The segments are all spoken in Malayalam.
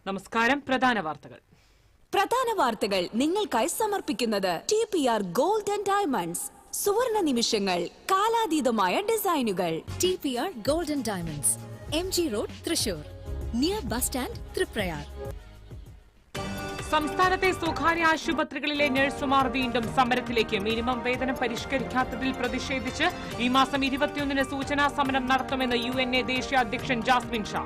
നമസ്കാരം. പ്രധാന വാർത്തകൾ നിങ്ങൾക്കായി സമർപ്പിക്കുന്നത് TPR Gold and Diamonds. സുവർണ നിമിഷങ്ങൾ, കാലാതീതമായ ഡിസൈനുകൾ. TPR Gold and Diamonds, MG Road, Thrissur, near bus stand, Triprayar. സംസ്ഥാനത്തെ സ്വകാര്യ ആശുപത്രികളിലെ നഴ്സുമാർ വീണ്ടും സമരത്തിലേക്ക്. മിനിമം വേതനം പരിഷ്കരിക്കാത്തതിൽ പ്രതിഷേധിച്ച് ഈ മാസം 21-ന് സൂചനാ സമരം നടത്തുമെന്ന് UNA ദേശീയ അധ്യക്ഷൻ ജാസ്മിൻ ഷാ.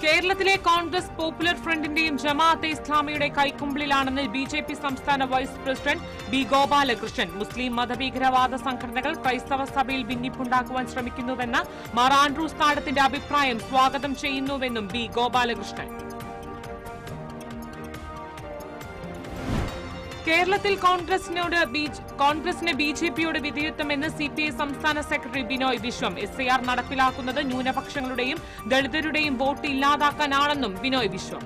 കേരളത്തിലെ കോൺഗ്രസ് പോപ്പുലർ ഫ്രണ്ടിന്റെയും ജമാഅത്തെ ഇസ്ലാമിയുടെ കൈക്കുമ്പിളിലാണെന്ന് BJP സംസ്ഥാന വൈസ് പ്രസിഡന്റ് B. ഗോപാലകൃഷ്ണൻ. മുസ്ലിം മതഭീകരവാദ സംഘടനകൾ ക്രൈസ്തവ സഭയിൽ ഭിന്നിപ്പുണ്ടാക്കുവാൻ ശ്രമിക്കുന്നുവെന്ന മാർ ആൻഡ്രൂസ് താഴത്തിന്റെ അഭിപ്രായം സ്വാഗതം ചെയ്യുന്നുവെന്നും B. ഗോപാലകൃഷ്ണൻ. കേരളത്തിൽ കോൺഗ്രസിന് BJPയോട് വിധേയത്വമെന്ന് CPI സംസ്ഥാന സെക്രട്ടറി ബിനോയ് വിശ്വം. SIR നടപ്പിലാക്കുന്നത് ന്യൂനപക്ഷങ്ങളുടെയും ദളിതരുടെയും വോട്ട് ഇല്ലാതാക്കാനാണെന്നും ബിനോയ് വിശ്വം.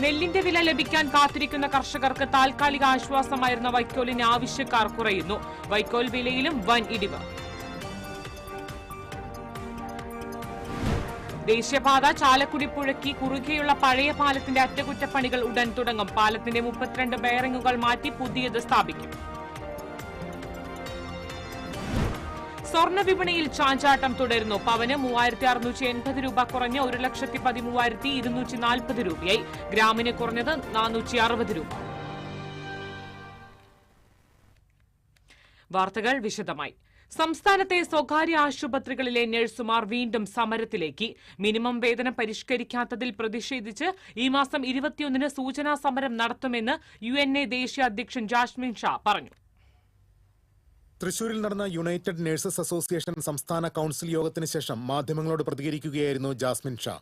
നെല്ലിന്റെ വില ലഭിക്കാൻ കാത്തിരിക്കുന്ന കർഷകർക്ക് താൽക്കാലിക ആശ്വാസമായിരുന്ന വൈക്കോലിന് ആവശ്യക്കാർ കുറയുന്നു. വൈക്കോൽ വിലയിലും വൻ ഇടിവ്. ദേശീയപാത ചാലക്കുടി പുഴയ്ക്ക് കുറുകെയുള്ള പഴയ പാലത്തിന്റെ അറ്റകുറ്റപ്പണികൾ ഉടൻ തുടങ്ങും. പാലത്തിന്റെ 32 ബെയറിംഗുകൾ മാറ്റി പുതിയത് സ്ഥാപിക്കും. സ്വർണ്ണ വിപണിയിൽ ചാഞ്ചാട്ടം തുടരുന്നു. പവന് 3680 രൂപ കുറഞ്ഞ് 1,13,240 രൂപയായി. ഗ്രാമിന് കുറഞ്ഞത് 460 രൂപ. വാർത്തകൾ വിശദമായി. സംസ്ഥാനത്തെ സ്വകാര്യ ആശുപത്രികളിലെ നഴ്സുമാർ വീണ്ടും സമരത്തിലേക്ക്. മിനിമം വേതനം പരിഷ്കരിക്കാത്തതിൽ പ്രതിഷേധിച്ച് ഈ മാസം 21-ന് സൂചനാ സമരം നടത്തുമെന്ന് UNA ദേശീയ അധ്യക്ഷൻ ജാസ്മിൻ ഷാ പറഞ്ഞു. തൃശൂരിൽ നടന്ന യുണൈറ്റഡ് നഴ്സസ് അസോസിയേഷൻ സംസ്ഥാന കൌൺസിൽ യോഗത്തിന് ശേഷം മാധ്യമങ്ങളോട് പ്രതികരിക്കുകയായിരുന്നു ജാസ്മിൻ ഷാ.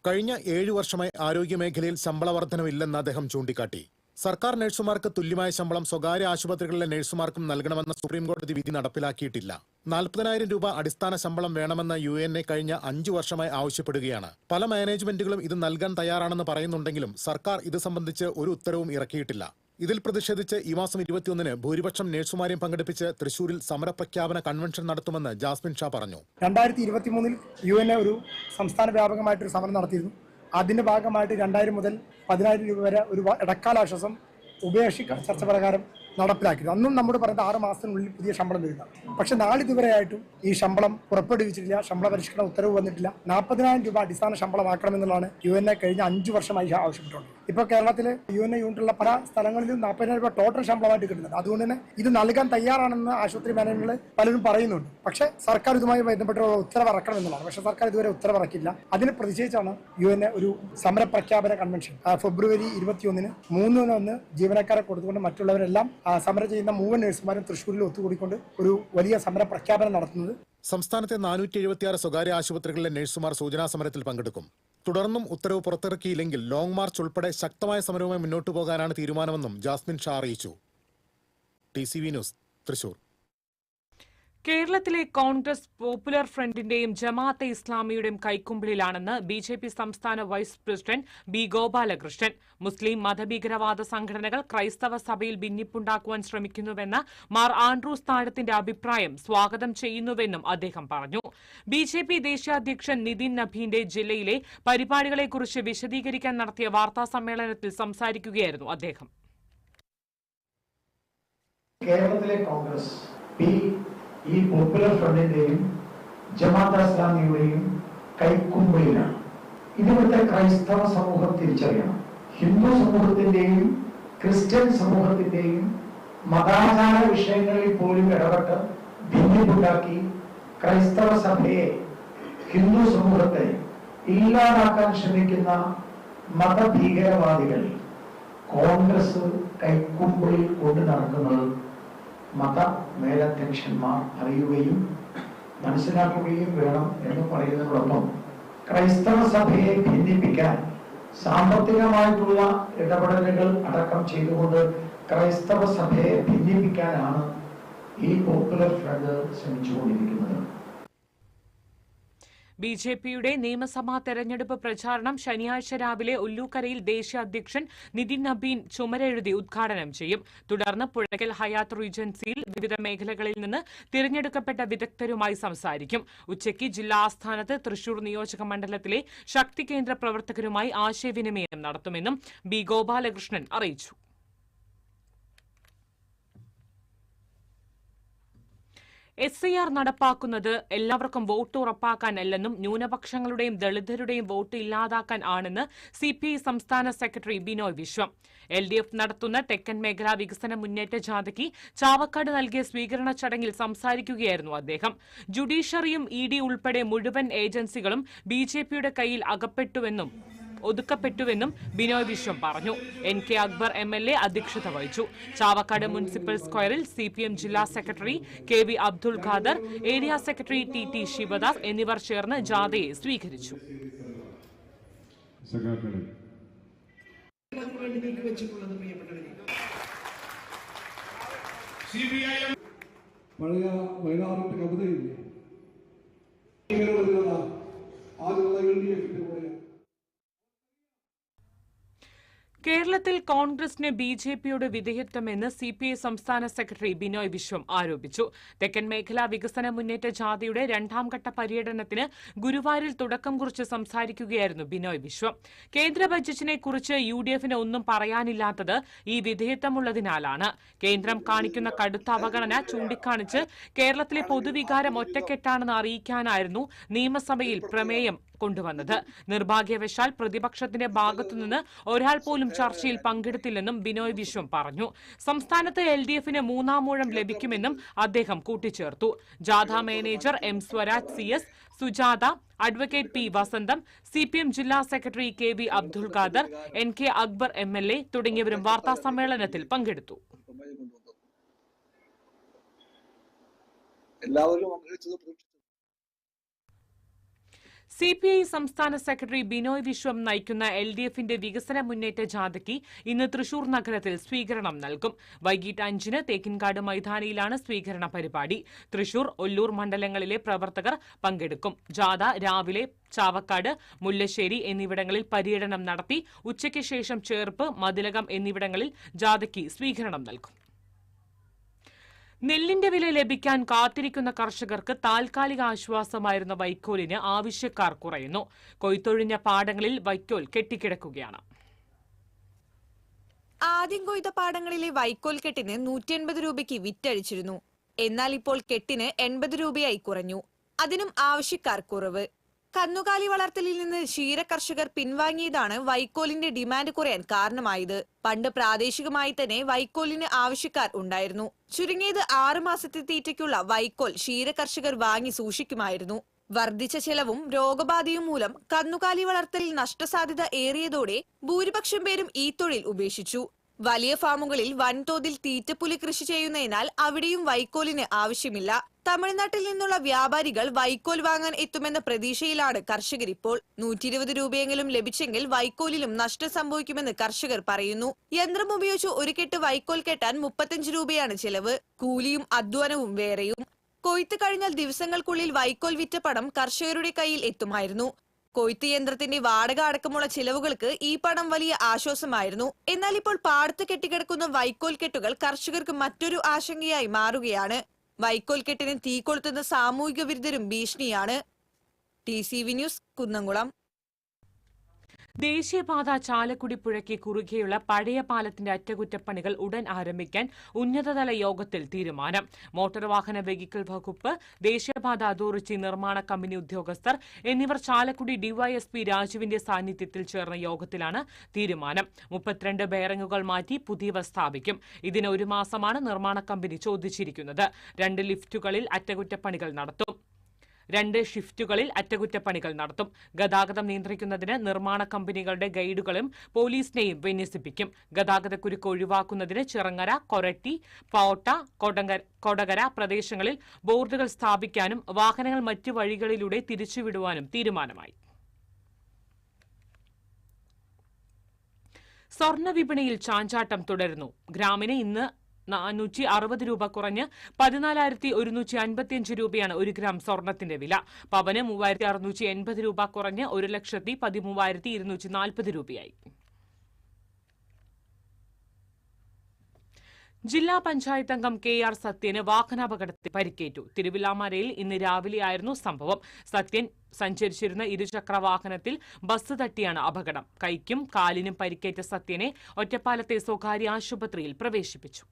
കഴിഞ്ഞ 7 വർഷമായി ആരോഗ്യമേഖലയിൽ ശമ്പള വർധനവില്ലെന്ന് അദ്ദേഹം ചൂണ്ടിക്കാട്ടി. സർക്കാർ നഴ്സുമാർക്ക് തുല്യമായ ശമ്പളം സ്വകാര്യ ആശുപത്രികളിലെ നഴ്സുമാർക്കും നൽകണമെന്ന സുപ്രീംകോടതി വിധി നടപ്പിലാക്കിയിട്ടില്ല. 40,000 രൂപ അടിസ്ഥാന ശമ്പളം വേണമെന്ന UNA കഴിഞ്ഞ 5 വർഷമായി ആവശ്യപ്പെടുകയാണ്. പല മാനേജ്മെന്റുകളും ഇത് നൽകാൻ തയ്യാറാണെന്ന് പറയുന്നുണ്ടെങ്കിലും സർക്കാർ ഇത് സംബന്ധിച്ച് ഒരു ഉത്തരവും ഇറക്കിയിട്ടില്ല. ഇതിൽ പ്രതിഷേധിച്ച് ഈ മാസം 21-ന് ഭൂരിപക്ഷം നഴ്സുമാരെയും പങ്കെടുപ്പിച്ച് തൃശൂരിൽ സമരപ്രഖ്യാപന കൺവെൻഷൻ നടത്തുമെന്ന് ജാസ്മിൻ ഷാ പറഞ്ഞു. 2023-ൽ UNA ഒരു സംസ്ഥാന വ്യാപകമായിട്ടൊരു സമരം നടത്തിയിരുന്നു. അതിന്റെ ഭാഗമായിട്ട് 2000 മുതൽ 10,000 രൂപ വരെ ഒരു ഇടക്കാലാശ്വാസം ഉഭയകക്ഷി ചർച്ച പ്രകാരം നടപ്പിലാക്കിയത്. അന്നും നമ്മോട് പറയുന്നത് 6 മാസത്തിനുള്ളിൽ പുതിയ ശമ്പളം വരിക. പക്ഷെ നാളിതുവരെയായിട്ടും ഈ ശമ്പളം പുറപ്പെടുവിച്ചിട്ടില്ല. ശമ്പള പരിഷ്കരണ ഉത്തരവ് വന്നിട്ടില്ല. 40,000 രൂപ അടിസ്ഥാന ശമ്പളമാക്കണമെന്നുള്ളതാണ് UNA കഴിഞ്ഞ 5 വർഷമായി ആവശ്യപ്പെട്ടുള്ളത്. ഇപ്പോൾ കേരളത്തിൽ UNA യൂണിറ്റുള്ള പല സ്ഥലങ്ങളിലും 40,000 രൂപ ടോട്ടൽ ശമ്പളമായിട്ട് കിട്ടുന്നുണ്ട്. അതുകൊണ്ട് തന്നെ ഇത് നൽകാൻ തയ്യാറാണെന്ന് ആശുപത്രി മാനേജുകൾ പലരും പറയുന്നുണ്ട്. പക്ഷേ സർക്കാർ ഇതുമായി ബന്ധപ്പെട്ടുള്ള ഉത്തരവ് ഇറക്കണമെന്നുള്ളതാണ്. പക്ഷേ സർക്കാർ ഇതുവരെ ഉത്തരവ് ഇറക്കില്ല. അതിനെ പ്രതിഷേധിച്ചാണ് UNA ഒരു സമരപ്രഖ്യാപന കൺവെൻഷൻ ഫെബ്രുവരി 21-ന് 3-1 ജീവനക്കാരെ കൊടുത്തുകൊണ്ട് മറ്റുള്ളവരെല്ലാം സമരം ചെയ്യുന്ന 3 നഴ്സുമാരും തൃശ്ശൂരിൽ ഒത്തുകൂടിക്കൊണ്ട് ഒരു വലിയ സമര പ്രഖ്യാപനം നടത്തുന്നത്. സംസ്ഥാനത്തെ 476 സ്വകാര്യ ആശുപത്രികളിലെ നഴ്സുമാർ സൂചനാ സമരത്തിൽ പങ്കെടുക്കും. തുടർന്നും ഉത്തരവ് പുറത്തിറക്കിയില്ലെങ്കിൽ ലോങ് മാർച്ച് ഉൾപ്പെടെ ശക്തമായ സമരവുമായി മുന്നോട്ടു പോകാനാണ് തീരുമാനമെന്നും ജാസ്മിൻ ഷാ അറിയിച്ചു. TCV news, Thrissur. കേരളത്തിലെ കോൺഗ്രസ് പോപ്പുലർ ഫ്രണ്ടിന്റെയും ജമാഅത്തെ ഇസ്ലാമിയുടെയും കൈക്കുമ്പിളിലാണെന്ന് BJP സംസ്ഥാന വൈസ് പ്രസിഡന്റ് B. ഗോപാലകൃഷ്ണൻ. മുസ്ലിം മതഭീകരവാദ സംഘടനകൾ ക്രൈസ്തവ സഭയിൽ ഭിന്നിപ്പുണ്ടാക്കുവാൻ ശ്രമിക്കുന്നുവെന്ന മാർ ആൻഡ്രൂസ് താഴത്തിന്റെ അഭിപ്രായം സ്വാഗതം ചെയ്യുന്നുവെന്നും അദ്ദേഹം പറഞ്ഞു. BJP ദേശീയ അധ്യക്ഷൻ നിതിൻ നബീന്റെ ജില്ലയിലെ പരിപാടികളെക്കുറിച്ച് വിശദീകരിക്കാൻ നടത്തിയ വാർത്താ സമ്മേളനത്തിൽ സംസാരിക്കുകയായിരുന്നു അദ്ദേഹം. കേരളത്തിലെ കോൺഗ്രസ് ഈ പോപ്പുലർ ഫ്രണ്ടിന്റെയും ജമാഅത്തെ ഇസ്ലാമിയുടെയും കൈക്കുമ്പിളിലാണ്. ഇവിടുത്തെ ക്രൈസ്തവ സമൂഹം തിരിച്ചറിയണം. ഹിന്ദു സമൂഹത്തിന്റെയും ക്രിസ്ത്യൻ സമൂഹത്തിന്റെയും മതാചാര വിഷയങ്ങളിൽ പോലും ഇടപെട്ട് ഭിന്നിപ്പുണ്ടാക്കി ക്രൈസ്തവ സഭയെ, ഹിന്ദു സമൂഹത്തെ ഇല്ലാതാക്കാൻ ശ്രമിക്കുന്ന മതഭീകരവാദികൾ കോൺഗ്രസ് കൈക്കുമ്പിളിൽ കൊണ്ടു നടക്കുന്നത് മത മേലധ്യക്ഷന്മാർ അറിയുകയും മനസ്സിലാക്കുകയും വേണം എന്ന് പറയുന്നതോടൊപ്പം ക്രൈസ്തവ സഭയെ ഭിന്നിപ്പിക്കാൻ സാമ്പത്തികമായിട്ടുള്ള ഇടപെടലുകൾ അടക്കം ചെയ്തുകൊണ്ട് ക്രൈസ്തവ സഭയെ ഭിന്നിപ്പിക്കാനാണ് ഈ പോപ്പുലർ ഫ്രണ്ട് ശ്രമിച്ചുകൊണ്ടിരിക്കുന്നത്. ബിജെപിയുടെ നിയമസഭാ തെരഞ്ഞെടുപ്പ് പ്രചാരണം ശനിയാഴ്ച രാവിലെ ഉല്ലൂക്കരയിൽ ദേശീയ അധ്യക്ഷൻ നിതിൻ നബീൻ ചുമരെഴുതി ഉദ്ഘാടനം ചെയ്യും. തുടർന്ന് പുഴയ്ക്കൽ ഹയാത്ത് റീജൻസിയിൽ വിവിധ മേഖലകളിൽ നിന്ന് തിരഞ്ഞെടുക്കപ്പെട്ട വിദഗ്ധരുമായി സംസാരിക്കും. ഉച്ചയ്ക്ക് ജില്ലാ ആസ്ഥാനത്ത് തൃശൂർ നിയോജക മണ്ഡലത്തിലെ ശക്തി കേന്ദ്ര പ്രവർത്തകരുമായി ആശയവിനിമയം നടത്തുമെന്നും ബി ഗോപാലകൃഷ്ണൻ അറിയിച്ചു. SIR നടപ്പാക്കുന്നത് എല്ലാവർക്കും വോട്ട് ഉറപ്പാക്കാനല്ലെന്നും ന്യൂനപക്ഷങ്ങളുടെയും ദളിതരുടെയും വോട്ട് ഇല്ലാതാക്കാൻ ആണെന്ന് CPI സംസ്ഥാന സെക്രട്ടറി ബിനോയ് വിശ്വം. LDF നടത്തുന്ന തെക്കൻ മേഖലാ വികസന മുന്നേറ്റ ജാഥയ്ക്ക് ചാവക്കാട് നൽകിയ സ്വീകരണ ചടങ്ങിൽ സംസാരിക്കുകയായിരുന്നു അദ്ദേഹം. ജുഡീഷ്യറിയും ED ഉൾപ്പെടെ മുഴുവൻ ഏജൻസികളും BJPയുടെ കയ്യിൽ ഒതുക്കപ്പെട്ടുവെന്നും ബിനോയ് വിശ്വം പറഞ്ഞു. NK അക്ബർ MLA അധ്യക്ഷത വഹിച്ചു. ചാവക്കാട് മുനിസിപ്പൽ സ്ക്വയറിൽ CPM ജില്ലാ secretary KV Abdul Khader, area secretary TT Sivadas എന്നിവർ ചേർന്ന് ജാഥയെ സ്വീകരിച്ചു. പഴയ വയനാടിന്റെ കവിതയില്ലേ, കേരളത്തിൽ കോൺഗ്രസിന് BJPയോട് വിധേയത്വമെന്ന് CPI സംസ്ഥാന സെക്രട്ടറി ബിനോയ് വിശ്വം ആരോപിച്ചു. തെക്കൻ മേഖലാ വികസന മുന്നേറ്റ ജാഥയുടെ 2ാം ഘട്ട പര്യടനത്തിന് ഗുരുവായൂരിൽ തുടക്കം കുറിച്ച് സംസാരിക്കുകയായിരുന്നു ബിനോയ് വിശ്വം. കേന്ദ്ര ബജറ്റിനെ കുറിച്ച് UDFന് ഒന്നും പറയാനില്ലാത്തത് ഈ വിധേയത്വമുള്ളതിനാലാണ്. കേന്ദ്രം കാണിക്കുന്ന കടുത്ത അവഗണന ചൂണ്ടിക്കാണിച്ച് കേരളത്തിലെ പൊതുവികാരം ഒറ്റക്കെട്ടാണെന്ന് അറിയിക്കാനായിരുന്നു നിയമസഭയിൽ പ്രമേയം കൊണ്ടുവന്നത്. നിർഭാഗ്യവശാൽ പ്രതിപക്ഷത്തിന്റെ ഭാഗത്തുനിന്ന് ഒരാൾ പോലും ചർച്ചയിൽ പങ്കെടുത്തില്ലെന്നും ബിനോയ് വിശ്വം പറഞ്ഞു. സംസ്ഥാനത്ത് LDFന് 3ാം ഊഴം ലഭിക്കുമെന്നും അദ്ദേഹം കൂട്ടിച്ചേർത്തു. ജാഥ manager M Swaraj CS, Sujatha, advocate P വസന്തം, CPM ജില്ലാ secretary KV Abdul Khader, NK Akbar MLA തുടങ്ങിയവരും വാർത്താസമ്മേളനത്തിൽ പങ്കെടുത്തു. CPI സംസ്ഥാന സെക്രട്ടറി ബിനോയ് വിശ്വം നയിക്കുന്ന LDFന്റെ വികസന മുന്നേറ്റ ജാഥയ്ക്ക് ഇന്ന് തൃശൂർ നഗരത്തിൽ സ്വീകരണം നൽകും. വൈകിട്ട് 5-ന് തേക്കിൻകാട് മൈതാനിയിലാണ് സ്വീകരണ പരിപാടി. തൃശൂർ, ഒല്ലൂർ മണ്ഡലങ്ങളിലെ പ്രവർത്തകർ പങ്കെടുക്കും. ജാഥ രാവിലെ ചാവക്കാട്, മുല്ലശ്ശേരി എന്നിവിടങ്ങളിൽ പര്യടനം നടത്തി ഉച്ചയ്ക്ക് ശേഷം ചേർപ്പ്, മതിലകം എന്നിവിടങ്ങളിൽ ജാഥയ്ക്ക് സ്വീകരണം നൽകും. നെല്ലിന്റെ വില ലഭിക്കാൻ കാത്തിരിക്കുന്ന കർഷകർക്ക് താൽക്കാലിക ആശ്വാസമായിരുന്ന വൈക്കോലിന് ആവശ്യക്കാർ കുറയുന്നു. കൊയ്ത്തൊഴിഞ്ഞ പാടങ്ങളിൽ വൈക്കോൽ കെട്ടിക്കിടക്കുകയാണ്. ആദ്യം കൊയ്ത പാടങ്ങളിലെ വൈക്കോൽ കെട്ടിന് 180 രൂപയ്ക്ക് വിറ്റഴിച്ചിരുന്നു. എന്നാൽ ഇപ്പോൾ കെട്ടിന് 80 രൂപയായി കുറഞ്ഞു. അതിനും ആവശ്യക്കാർ കുറവ്. കന്നുകാലി വളർത്തലിൽ നിന്ന് ക്ഷീര കർഷകർ പിൻവാങ്ങിയതാണ് വൈക്കോലിന്റെ ഡിമാൻഡ് കുറയാൻ കാരണമായത്. പണ്ട് പ്രാദേശികമായി തന്നെ വൈക്കോലിന് ആവശ്യക്കാർ ഉണ്ടായിരുന്നു. ചുരുങ്ങിയത് 6 മാസത്തെ തീറ്റയ്ക്കുള്ള വൈക്കോൽ ക്ഷീര കർഷകർ വാങ്ങി സൂക്ഷിക്കുമായിരുന്നു. വർദ്ധിച്ച ചെലവും രോഗബാധയും മൂലം കന്നുകാലി വളർത്തലിൽ നഷ്ടസാധ്യത ഏറിയതോടെ ഭൂരിപക്ഷം പേരും ഈ തൊഴിൽ ഉപേക്ഷിച്ചു. വലിയ ഫാമുകളിൽ വൻതോതിൽ തീറ്റപ്പുലി കൃഷി ചെയ്യുന്നതിനാൽ അവിടെയും വൈക്കോലിന് ആവശ്യമില്ല. തമിഴ്നാട്ടിൽ നിന്നുള്ള വ്യാപാരികൾ വൈക്കോൽ വാങ്ങാൻ എത്തുമെന്ന പ്രതീക്ഷയിലാണ് കർഷകർ ഇപ്പോൾ. 120 രൂപയെങ്കിലും ലഭിച്ചെങ്കിൽ വൈക്കോലിലും നഷ്ടം സംഭവിക്കുമെന്ന് കർഷകർ പറയുന്നു. യന്ത്രം ഉപയോഗിച്ച് ഒരു കെട്ട് വൈക്കോൽ കെട്ടാൻ 35 രൂപയാണ് ചെലവ്. കൂലിയും അധ്വാനവും വേറെയും. കൊയ്ത്ത് കഴിഞ്ഞാൽ ദിവസങ്ങൾക്കുള്ളിൽ വൈക്കോൽ വിറ്റ പണം കർഷകരുടെ കയ്യിൽ എത്തുമായിരുന്നു. കൊയ്ത്ത് യന്ത്രത്തിന്റെ വാടക അടക്കമുള്ള ചിലവുകൾക്ക് ഈ പണം വലിയ ആശ്വാസമായിരുന്നു. എന്നാൽ ഇപ്പോൾ പാടത്ത് കെട്ടിക്കിടക്കുന്ന വൈക്കോൽ കെട്ടുകൾ കർഷകർക്ക് മറ്റൊരു ആശങ്കയായി മാറുകയാണ്. വൈക്കോൽ കെട്ടിന് തീ കൊളുത്തുന്ന സാമൂഹിക വിരുദ്ധരും ഭീഷണിയാണ്. TCV news, Kunnamkulam. ദേശീയപാത ചാലക്കുടി പുഴയ്ക്ക് കുറുകെയുള്ള പഴയ പാലത്തിന്റെ അറ്റകുറ്റപ്പണികൾ ഉടൻ ആരംഭിക്കാൻ ഉന്നതതല യോഗത്തിൽ തീരുമാനം. മോട്ടോർ വാഹന വെഹിക്കിൾ വകുപ്പ്, ദേശീയപാത അതോറിറ്റി, നിർമ്മാണ കമ്പനി ഉദ്യോഗസ്ഥർ എന്നിവർ ചാലക്കുടി DYSP രാജുവിന്റെ സാന്നിധ്യത്തിൽ ചേർന്ന യോഗത്തിലാണ് തീരുമാനം. 32 ബെയറിംഗുകൾ മാറ്റി പുതിയവ സ്ഥാപിക്കും. ഇതിന് 1 മാസമാണ് നിർമ്മാണ കമ്പനി ചോദിച്ചിരിക്കുന്നത്. 2 ലിഫ്റ്റുകളിൽ അറ്റകുറ്റപ്പണികൾ നടത്തും. 2 ഷിഫ്റ്റുകളിൽ അറ്റകുറ്റപ്പണികൾ നടത്തും. ഗതാഗതം നിയന്ത്രിക്കുന്നതിന് നിർമ്മാണ കമ്പനികളുടെ ഗൈഡുകളും പോലീസിനെയും വിന്യസിപ്പിക്കും. ഗതാഗതക്കുരുക്ക് ഒഴിവാക്കുന്നതിന് ചിറങ്ങര, കൊരട്ടി, പൗട്ട, കൊടകര പ്രദേശങ്ങളിൽ ബോർഡുകൾ സ്ഥാപിക്കാനും വാഹനങ്ങൾ മറ്റു വഴികളിലൂടെ തിരിച്ചുവിടുവാനും തീരുമാനമായി. സ്വർണ്ണ വിപണിയിൽ ചാഞ്ചാട്ടം തുടരുന്നു. ഗ്രാമിന് ഇന്ന് 460 രൂപ കുറഞ്ഞ് 14,155 രൂപയാണ് 1 ഗ്രാം സ്വർണത്തിന്റെ വില. പവന് 3,680 രൂപ കുറഞ്ഞ് 1,13,240 രൂപയായി. ജില്ലാ പഞ്ചായത്ത് അംഗം KR സത്യന് വാഹനാപകടത്തിൽ പരിക്കേറ്റു. തിരുവില്ലാമലയിൽ ഇന്ന് രാവിലെയായിരുന്നു സംഭവം. സത്യൻ സഞ്ചരിച്ചിരുന്ന ഇരുചക്ര വാഹനത്തിൽ ബസ് തട്ടിയാണ് അപകടം. കൈക്കും കാലിനും പരിക്കേറ്റ സത്യനെ ഒറ്റപ്പാലത്തെ സ്വകാര്യ ആശുപത്രിയിൽ പ്രവേശിപ്പിച്ചു.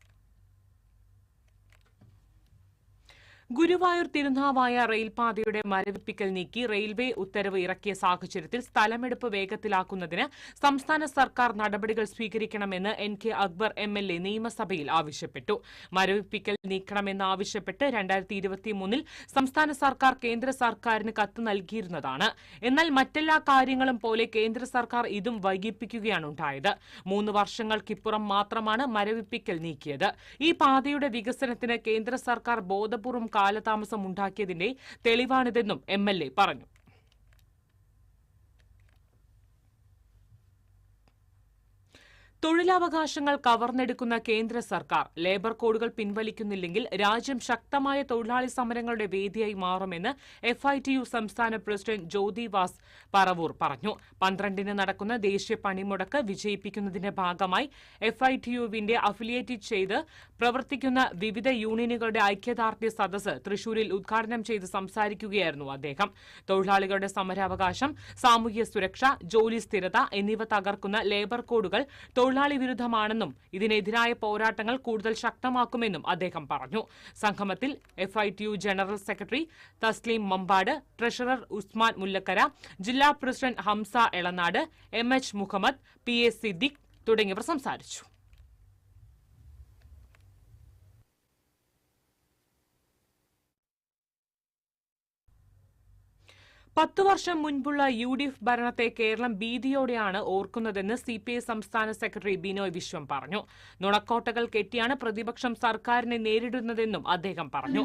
ഗുരുവായൂർ തിരുനാവായ റെയിൽപാതയുടെ മരവിപ്പിക്കൽ നീക്കി റെയിൽവേ ഉത്തരവ് ഇറക്കിയ സാഹചര്യത്തിൽ സ്ഥലമെടുപ്പ് വേഗത്തിലാക്കുന്നതിന് സംസ്ഥാന സർക്കാർ നടപടികൾ സ്വീകരിക്കണമെന്ന് NK അക്ബർ MLA നിയമസഭയിൽ ആവശ്യപ്പെട്ടു. മരവിപ്പിക്കൽ നീക്കണമെന്നാവശ്യപ്പെട്ട് 2023 സംസ്ഥാന സർക്കാർ കേന്ദ്ര സർക്കാരിന് കത്ത് നൽകിയിരുന്നതാണ്. എന്നാൽ മറ്റെല്ലാ കാര്യങ്ങളും പോലെ കേന്ദ്ര സർക്കാർ ഇതും വൈകിപ്പിക്കുകയാണ് ഉണ്ടായത്. 3 വർഷങ്ങൾക്കിപ്പുറം മാത്രമാണ് മരവിപ്പിക്കൽ നീക്കിയത്. ഈ പാതയുടെ വികസനത്തിന് കേന്ദ്ര സർക്കാർ ബോധപൂർവം കാലതാമസം ഉണ്ടാക്കിയതിന്റെ തെളിവാണിതെന്നും MLA പറഞ്ഞു. തൊഴിലവകാശങ്ങൾ കവർന്നെടുക്കുന്ന കേന്ദ്ര സർക്കാർ ലേബർ കോഡുകൾ പിൻവലിക്കുന്നില്ലെങ്കിൽ രാജ്യം ശക്തമായ തൊഴിലാളി സമരങ്ങളുടെ വേദിയായി മാറുമെന്ന് FITU സംസ്ഥാന പ്രസിഡന്റ് ജ്യോതി വാസ് പറവൂർ പറഞ്ഞു. 12-ന് നടക്കുന്ന ദേശീയ പണിമുടക്ക് വിജയിപ്പിക്കുന്നതിന്റെ ഭാഗമായി FITUവിന്റെ അഫിലിയേറ്റ് ചെയ്ത് പ്രവർത്തിക്കുന്ന വിവിധ യൂണിയനുകളുടെ ഐക്യദാർഢ്യ സദസ്സ് തൃശൂരിൽ ഉദ്ഘാടനം ചെയ്ത് സംസാരിക്കുകയായിരുന്നു അദ്ദേഹം. തൊഴിലാളികളുടെ സമരാവകാശം, സാമൂഹ്യ സുരക്ഷ, ജോലി സ്ഥിരത എന്നിവ തകർക്കുന്ന ലേബർ കോഡുകൾ തൊഴിലാളി വിരുദ്ധമാണെന്നും ഇതിനെതിരായ പോരാട്ടങ്ങൾ കൂടുതൽ ശക്തമാക്കുമെന്നും അദ്ദേഹം പറഞ്ഞു. സംഗമത്തിൽ FITU general secretary Thasleem Mambad, treasurer Usman Mullakkara, ജില്ലാ president Hamza Elanad, MH Muhammad, PA Siddique തുടങ്ങിയവർ സംസാരിച്ചു. പത്ത് വർഷം മുൻപുള്ള UDF ഭരണത്തെ കേരളം ഭീതിയോടെയാണ് ഓർക്കുന്നതെന്ന് CPI സംസ്ഥാന സെക്രട്ടറി ബിനോയ് വിശ്വം പറഞ്ഞു. നുണക്കോട്ടകൾ കെട്ടിയാണ് പ്രതിപക്ഷം സർക്കാരിനെ നേരിടുന്നതെന്നും അദ്ദേഹം പറഞ്ഞു.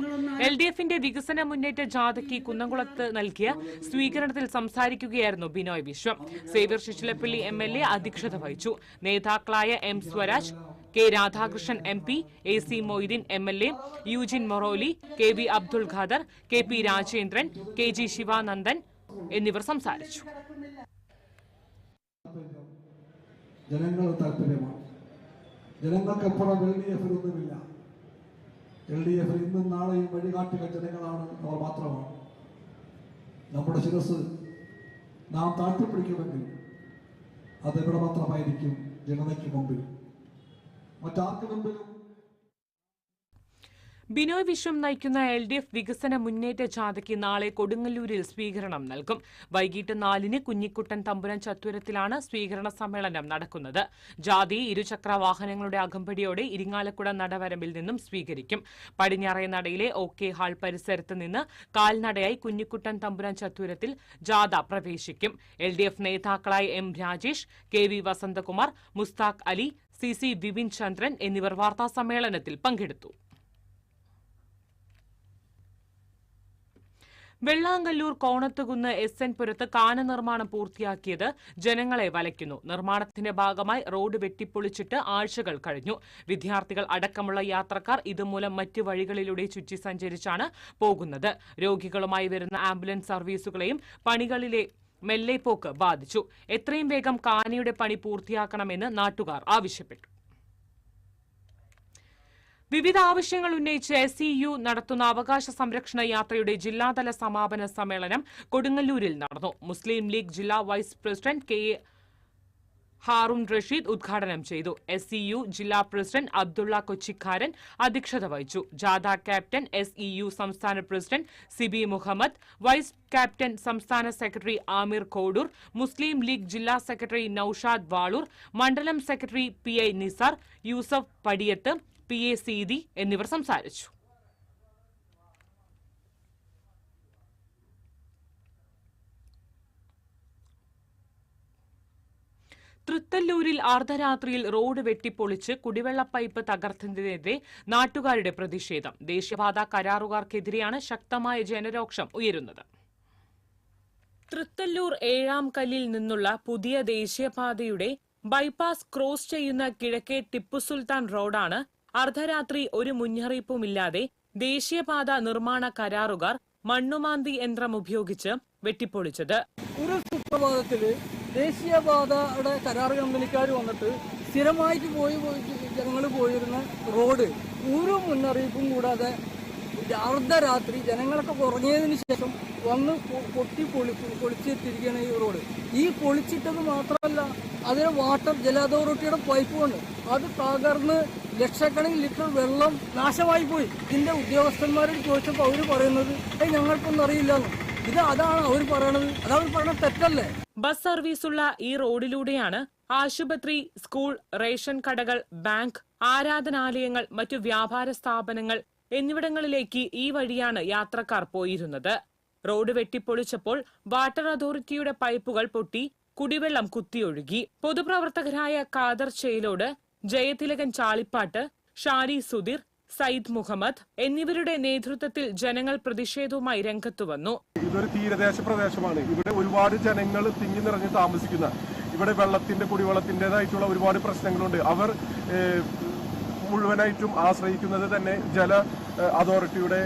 LDFന്റെ വികസന മുന്നേറ്റ ജാഥയ്ക്ക് കുന്നംകുളത്ത് നൽകിയ സ്വീകരണത്തിൽ സംസാരിക്കുകയായിരുന്നു ബിനോയ് വിശ്വം. സേവ്യർ ശിശിലപ്പള്ളി MLA അധ്യക്ഷത വഹിച്ചു. നേതാക്കളായ M Swaraj, K Radhakrishnan MP, AC Moideen MLA, യൂജിൻ Moroli, KV Abdul Khader, KP Rajendran, KG Sivanandan എന്നിവർ സംസാരിച്ചു. ജനങ്ങളുടെ താല്പര്യമാണ്. ജനങ്ങൾക്കപ്പുറം LDFിലൊന്നുമില്ല. LDF ഇന്നും നാളെയും വഴികാട്ടുക ജനങ്ങളാണ്, അവർ മാത്രമാണ്. നമ്മുടെ ശിരസ് നാം താഴ്ത്തിപ്പിടിക്കുമെങ്കിൽ അതെവിടെ മാത്രമായിരിക്കും ജനതയ്ക്ക് മുമ്പിൽ, മറ്റാർക്ക് മുമ്പിലും. ബിനോയ് വിശ്വം നയിക്കുന്ന LDF വികസന മുന്നേറ്റ ജാഥയ്ക്ക് നാളെ കൊടുങ്ങല്ലൂരിൽ സ്വീകരണം നൽകും. വൈകിട്ട് 4-ന് കുഞ്ഞിക്കുട്ടൻ തമ്പുരാൻ ചത്വരത്തിലാണ് സ്വീകരണ സമ്മേളനം നടക്കുന്നത്. ജാഥയെ ഇരുചക്ര വാഹനങ്ങളുടെ അകമ്പടിയോടെ ഇരിങ്ങാലക്കുട നടവരമ്പിൽ നിന്നും സ്വീകരിക്കും. പടിഞ്ഞാറേ നടയിലെ OK ഹാൾ പരിസരത്ത് നിന്ന് കാൽനടയായി കുഞ്ഞിക്കുട്ടൻ തമ്പുരാൻ ചത്വരത്തിൽ ജാഥ പ്രവേശിക്കും. LDF നേതാക്കളായ M Rajesh, KV Vasanthakumar, Mushtaq Ali, CC Vipin ചന്ദ്രൻ എന്നിവർ വാർത്താസമ്മേളനത്തിൽ പങ്കെടുത്തു. വെള്ളാങ്കല്ലൂർ കോണത്തുകുന്ന് SN പുരത്ത് കാന നിർമ്മാണം പൂർത്തിയാക്കിയത് ജനങ്ങളെ വലയ്ക്കുന്നു. നിർമ്മാണത്തിന്റെ ഭാഗമായി റോഡ് വെട്ടിപ്പൊളിച്ചിട്ട് ആഴ്ചകൾ കഴിഞ്ഞു. വിദ്യാർത്ഥികൾ അടക്കമുള്ള യാത്രക്കാർ ഇതുമൂലം മറ്റു വഴികളിലൂടെ ചുറ്റി സഞ്ചരിച്ചാണ് പോകുന്നത്. രോഗികളുമായി വരുന്ന ആംബുലൻസ് സർവീസുകളെയും പണികളിലെ മെല്ലെപ്പോക്ക് ബാധിച്ചു. എത്രയും വേഗം കാനയുടെ പണി പൂർത്തിയാക്കണമെന്ന് നാട്ടുകാർ ആവശ്യപ്പെട്ടു. വിവിധ ആവശ്യങ്ങൾ ഉന്നയിച്ച് SEU നടത്തുന്ന അവകാശ സംരക്ഷണ യാത്രയുടെ ജില്ലാതല സമാപന സമ്മേളനം കൊടുങ്ങല്ലൂരിൽ നടന്നു. മുസ്ലിം ലീഗ് ജില്ലാ vice president KA Haroon Rasheed ഉദ്ഘാടനം ചെയ്തു. SEU ജില്ലാ പ്രസിഡന്റ് അബ്ദുള്ള കൊച്ചിക്കാരൻ അധ്യക്ഷത വഹിച്ചു. ജാഥ ക്യാപ്റ്റൻ SEU സംസ്ഥാന president Siby Muhammad, vice captain സംസ്ഥാന secretary Amir Kodur, Muslim League ജില്ലാ സെക്രട്ടറി നൌഷാദ് വാളൂർ, മണ്ഡലം secretary PI Nisar, Yusuf Padiyath, PA Seethi എന്നിവർ സംസാരിച്ചു. തൃത്തല്ലൂരിൽ അർദ്ധരാത്രിയിൽ റോഡ് വെട്ടിപ്പൊളിച്ച് കുടിവെള്ള പൈപ്പ് തകർത്തതിനെതിരെ നാട്ടുകാരുടെ പ്രതിഷേധം. ദേശീയപാത കരാറുകാർക്കെതിരെയാണ് ശക്തമായ ജനരോക്ഷം ഉയരുന്നത്. തൃത്തല്ലൂർ ഏഴാംകല്ലിൽ നിന്നുള്ള പുതിയ ദേശീയപാതയുടെ ബൈപ്പാസ് ക്രോസ് ചെയ്യുന്ന കിഴക്കേ ടിപ്പു സുൽത്താൻ റോഡാണ് അർദ്ധരാത്രി ഒരു മുന്നറിയിപ്പുമില്ലാതെ ദേശീയപാത നിർമ്മാണ കരാറുകാർ മണ്ണുമാന്തി യന്ത്രം ഉപയോഗിച്ച് വെട്ടിപ്പൊളിച്ചത്. ഒരു സുപ്രഭാതത്തില് ദേശീയപാതയുടെ കരാർ കമ്പനിക്കാർ വന്നിട്ട് സ്ഥിരമായിട്ട് ജനങ്ങൾ പോയിരുന്ന റോഡ് ഒരു മുന്നറിയിപ്പും കൂടാതെ അർദ്ധരാത്രി ജനങ്ങളൊക്കെ ഉറങ്ങിയതിന് ശേഷം വന്ന് പൊളിച്ചിട്ടിരിക്കുകയാണ് ഈ റോഡ്. ഈ പൊളിച്ചിട്ടത് മാത്രമല്ല, അതിന് ജല അതോറിറ്റിയുടെ പൈപ്പ് കൊണ്ട് അത് തകർന്ന് ലക്ഷക്കണക്കിന് ലിറ്റർ വെള്ളം നാശമായി പോയി. ഇതിന്റെ ഉദ്യോഗസ്ഥന്മാരോട് ചോദിച്ചപ്പോൾ അവർ പറയുന്നത് ഞങ്ങൾക്കൊന്നും അറിയില്ലെന്ന്. അതാണ് അവർ പറയണത്. അതവർ പറയണത് തെറ്റല്ലേ? ബസ് സർവീസുള്ള ഈ റോഡിലൂടെയാണ് ആശുപത്രി, സ്കൂൾ, റേഷൻ കടകൾ, ബാങ്ക്, ആരാധനാലയങ്ങൾ, മറ്റു വ്യാപാര സ്ഥാപനങ്ങൾ എന്നിവിടങ്ങളിലേക്ക് ഈ വഴിയാണ് യാത്രക്കാർ പോയിരുന്നത്. റോഡ് വെട്ടിപ്പൊളിച്ചപ്പോൾ വാട്ടർ അതോറിറ്റിയുടെ പൈപ്പുകൾ പൊട്ടി കുടിവെള്ളം കുത്തിയൊഴുകി. പൊതുപ്രവർത്തകരായ ഖാദർ ചേലോട്, ജയതിലകൻ ചാളിപ്പാട്ട്, ഷാരി സുധീർ, സയ്യിദ് മുഹമ്മദ് എന്നിവരുടെ നേതൃത്വത്തിൽ ജനങ്ങൾ പ്രതിഷേധവുമായി രംഗത്തുവന്നു. ഇതൊരു തീരദേശ പ്രദേശമാണ്. ഇവിടെ ഒരുപാട് ജനങ്ങൾ തിങ്ങി നിറഞ്ഞ് താമസിക്കുന്ന, ഇവിടെ കുടിവെള്ളത്തിൻ്റെതായിട്ടുള്ള ഒരുപാട് പ്രശ്നങ്ങളുണ്ട്. അവർ മുഴുവനായിട്ടും ആശ്രയിക്കുന്നത് തന്നെ ജല അതോറിറ്റിയുടെ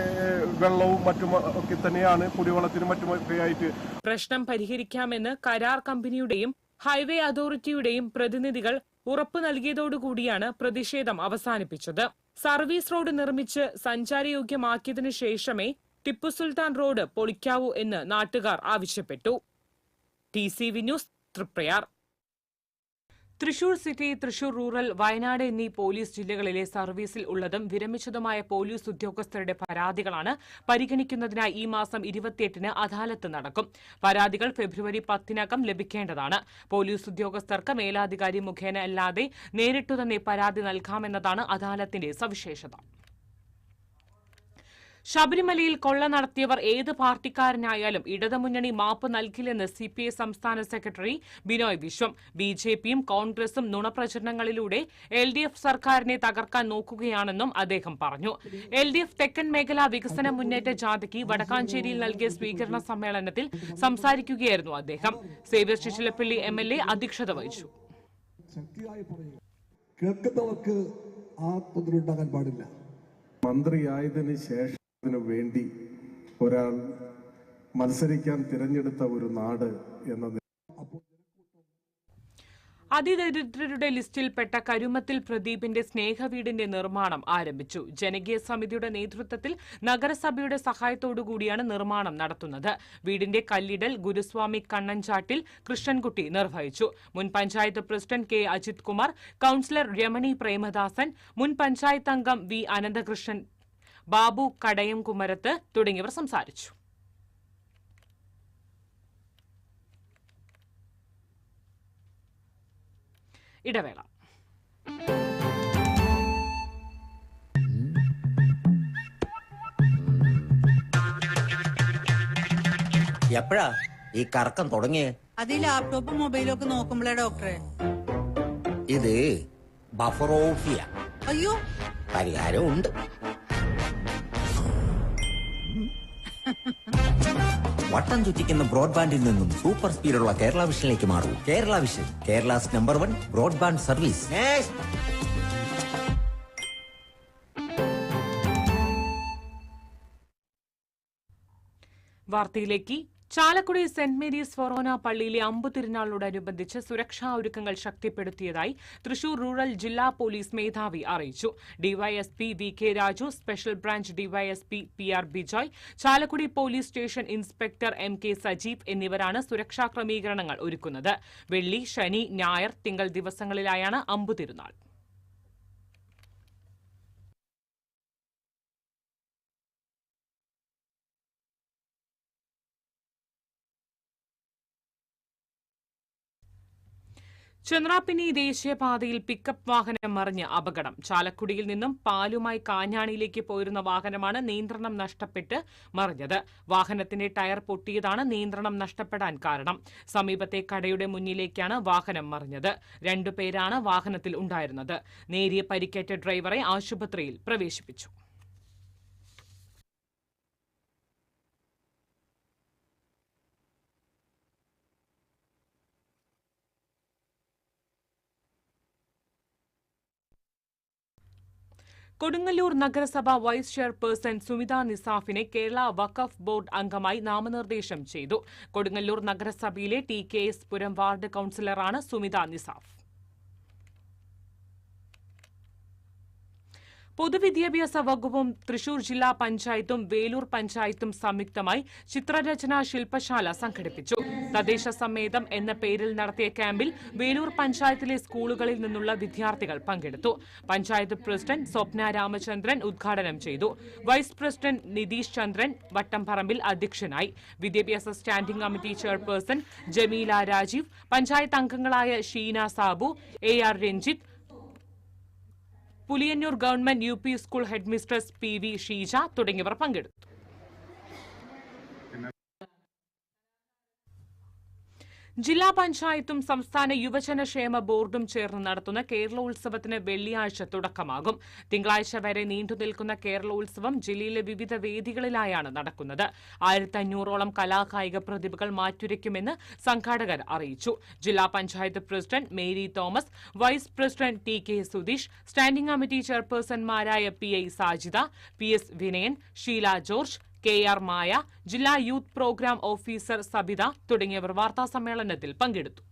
വെള്ളവും മറ്റും ഒക്കെ തന്നെയാണ്, കുടിവെള്ളത്തിനും മറ്റുമൊക്കെ ആയിട്ട്. പ്രശ്നം പരിഹരിക്കാമെന്ന് കരാർ കമ്പനിയുടെയും ഹൈവേ അതോറിറ്റിയുടെയും പ്രതിനിധികൾ ഉറപ്പു നൽകിയതോടുകൂടിയാണ് പ്രതിഷേധം അവസാനിപ്പിച്ചത്. സർവീസ് റോഡ് നിർമ്മിച്ച് സഞ്ചാരയോഗ്യമാക്കിയതിനു ശേഷമേ ടിപ്പു സുൽത്താൻ റോഡ് പൊളിക്കാവൂ എന്ന് നാട്ടുകാർ ആവശ്യപ്പെട്ടു. TCV news, Triprayar. Thrissur city, Thrissur rural, Wayanad എന്നീ പോലീസ് ജില്ലകളിലെ സർവീസിൽ ഉള്ളതും വിരമിച്ചതുമായ പോലീസ് ഉദ്യോഗസ്ഥരുടെ പരാതികളാണ് പരിഗണിക്കുന്നതിനായി ഈ മാസം 28-ന് അദാലത്ത് നടക്കും. പരാതികൾ ഫെബ്രുവരി 10-നകം ലഭിക്കേണ്ടതാണ്. പോലീസ് ഉദ്യോഗസ്ഥർക്ക് മേലാധികാരി മുഖേന അല്ലാതെ നേരിട്ടുതന്നെ പരാതി നൽകാമെന്നതാണ് അദാലത്തിന്റെ സവിശേഷത. ശബരിമലയിൽ കൊള്ള നടത്തിയവർ ഏത് പാർട്ടിക്കാരനായാലും ഇടതുമുന്നണി മാപ്പ് നൽകില്ലെന്ന് CPI സംസ്ഥാന സെക്രട്ടറി ബിനോയ് വിശ്വം. BJPയും കോൺഗ്രസും നുണപ്രചരണങ്ങളിലൂടെ LDF സർക്കാരിനെ തകർക്കാൻ നോക്കുകയാണെന്നും അദ്ദേഹം പറഞ്ഞു. LDF തെക്കൻ മേഖലാ വികസന മുന്നേറ്റ ജാഥയ്ക്ക് വടക്കാഞ്ചേരിയിൽ നൽകിയ സ്വീകരണ സമ്മേളനത്തിൽ സംസാരിക്കുകയായിരുന്നു അദ്ദേഹം. സേവ്യർ ചിറ്റിലപ്പള്ളി MLA അധ്യക്ഷത വഹിച്ചു. കേൾക്കുന്നവർക്ക് ആത്മനിർഭരണ്ടാകാൻ പാടില്ല. മന്ത്രിയായതിനു ശേഷം വേണ്ടി ഒരാൾ മത്സരിക്കാൻ തിരഞ്ഞെടുത്ത ഒരു നാട് എന്ന അതിദരിദ്രരുടെ ലിസ്റ്റിൽപ്പെട്ട കരുമത്തിൽ പ്രദീപിന്റെ സ്നേഹവീടിന്റെ നിർമ്മാണം ആരംഭിച്ചു. ജനകീയ സമിതിയുടെ നേതൃത്വത്തിൽ നഗരസഭയുടെ സഹായത്തോടുകൂടിയാണ് നിർമ്മാണം നടത്തുന്നത്. വീടിന്റെ കല്ലിടൽ ഗുരുസ്വാമി കണ്ണൻചാട്ടിൽ കൃഷ്ണൻകുട്ടി നിർവഹിച്ചു. മുൻ panchayat president K. Ajith Kumar, councillor Ramani Premadasan, മുൻ പഞ്ചായത്ത് അംഗം V. അനന്തകൃഷ്ണൻ, ബാബു കടയം കുമരത്ത് തുടങ്ങിയവർ സംസാരിച്ചു. ഇടവേള. എപ്പോഴാ ഈ കറക്കം തുടങ്ങിയേ? അത് ലാപ്ടോപ്പും മൊബൈലും ഒക്കെ നോക്കുമ്പോഴേ ഡോക്ടറെ. ഇത് ബഫറോഫിയ. അയ്യോ, പരിഹാരം ഉണ്ട്. വട്ടം ചുറ്റിക്കുന്ന ബ്രോഡ്ബാൻഡിൽ നിന്നും സൂപ്പർ സ്പീഡുള്ള കേരള വിഷനിലേക്ക് മാറൂ. Kerala vision, Kerala's number 1 broadband service. വാർത്തയിലേക്ക്. ചാലക്കുടി സെന്റ് മേരീസ് ഫൊറോന പള്ളിയിലെ അമ്പുതിരുനാളിനോടനുബന്ധിച്ച് സുരക്ഷാ ഒരുക്കങ്ങൾ ശക്തിപ്പെടുത്തിയതായി തൃശൂർ റൂറൽ ജില്ലാ പോലീസ് മേധാവി അറിയിച്ചു. DYSP VK Raju, special branch DYSP PR Bijoy, Chalakudy police station inspector MK Sajeev എന്നിവരാണ് സുരക്ഷാ ക്രമീകരണങ്ങൾ ഒരുക്കുന്നത്. വെള്ളി, ശനി, ഞായർ, തിങ്കൾ ദിവസങ്ങളിലായാണ് അമ്പുതിരുനാൾ. ചെന്ത്രാപ്പിനി ദേശീയപാതയിൽ പിക്കപ്പ് വാഹനം മറിഞ്ഞ് അപകടം. ചാലക്കുടിയിൽ നിന്നും പാലുമായി കാഞ്ഞാണിയിലേക്ക് പോയിരുന്ന വാഹനമാണ് നിയന്ത്രണം നഷ്ടപ്പെട്ട് മറിഞ്ഞത്. വാഹനത്തിന്റെ ടയർ പൊട്ടിയതാണ് നിയന്ത്രണം നഷ്ടപ്പെടാൻ കാരണം. സമീപത്തെ കടയുടെ മുന്നിലേക്കാണ് വാഹനം മറിഞ്ഞത്. 2 പേരാണ് വാഹനത്തിൽ ഉണ്ടായിരുന്നത്. നേരിയ പരിക്കേറ്റ ഡ്രൈവറെ ആശുപത്രിയിൽ പ്രവേശിപ്പിച്ചു. കൊടുങ്ങല്ലൂർ നഗരസഭ വൈസ് ചെയർപേഴ്സൺ സുമിത നിസാഫിനെ കേരള വഖഫ് ബോർഡ് അംഗമായി നാമനിർദ്ദേശം ചെയ്തു. കൊടുങ്ങല്ലൂർ നഗരസഭയിലെ TKS പുരം വാർഡ് കൌൺസിലറാണ് സുമിത നിസാഫ്. പൊതുവിദ്യാഭ്യാസ വകുപ്പും തൃശൂർ ജില്ലാ പഞ്ചായത്തും വേലൂർ പഞ്ചായത്തും സംയുക്തമായി ചിത്രരചനാ ശില്പശാല സംഘടിപ്പിച്ചു. തദ്ദേശ സമ്മേതം എന്ന പേരിൽ നടത്തിയ ക്യാമ്പിൽ വേലൂർ പഞ്ചായത്തിലെ സ്കൂളുകളിൽ നിന്നുള്ള വിദ്യാർത്ഥികൾ പങ്കെടുത്തു. പഞ്ചായത്ത് പ്രസിഡന്റ് സ്വപ്ന രാമചന്ദ്രൻ ഉദ്ഘാടനം ചെയ്തു. വൈസ് പ്രസിഡന്റ് നിതീഷ് ചന്ദ്രൻ വട്ടംപറമ്പിൽ അധ്യക്ഷനായി. വിദ്യാഭ്യാസ standing committee chairperson Jameela Rajeev, panchayat അംഗങ്ങളായ Sheena Sabu, AR Ranjith, Puliyannoor government UP school headmistress PV Sheeja തുടങ്ങിയവർ പങ്കെടുത്തു. ജില്ലാ പഞ്ചായത്തും സംസ്ഥാന യുവജനക്ഷേമ ബോർഡും ചേർന്ന് നടത്തുന്ന കേരളോത്സവത്തിന് വെള്ളിയാഴ്ച തുടക്കമാകും. തിങ്കളാഴ്ച വരെ നീണ്ടുനിൽക്കുന്ന കേരളോത്സവം ജില്ലയിലെ വിവിധ വേദികളിലായാണ് നടക്കുന്നത്. 1500ഓളം കലാകായിക പ്രതിഭകൾ മാറ്റുരയ്ക്കുമെന്ന് സംഘാടകർ അറിയിച്ചു. ജില്ലാ panchayat president Mary Thomas, vice president TK Sudheesh, standing committee ചെയർപേഴ്സൺമാരായ PI Sajida, PS Vinayan, Sheela George, KR Maya, ജില്ലാ യൂത്ത് പ്രോഗ്രാം ഓഫീസർ സബിത തുടങ്ങിയവർ വാർത്താസമ്മേളനത്തിൽ പങ്കെടുത്തു.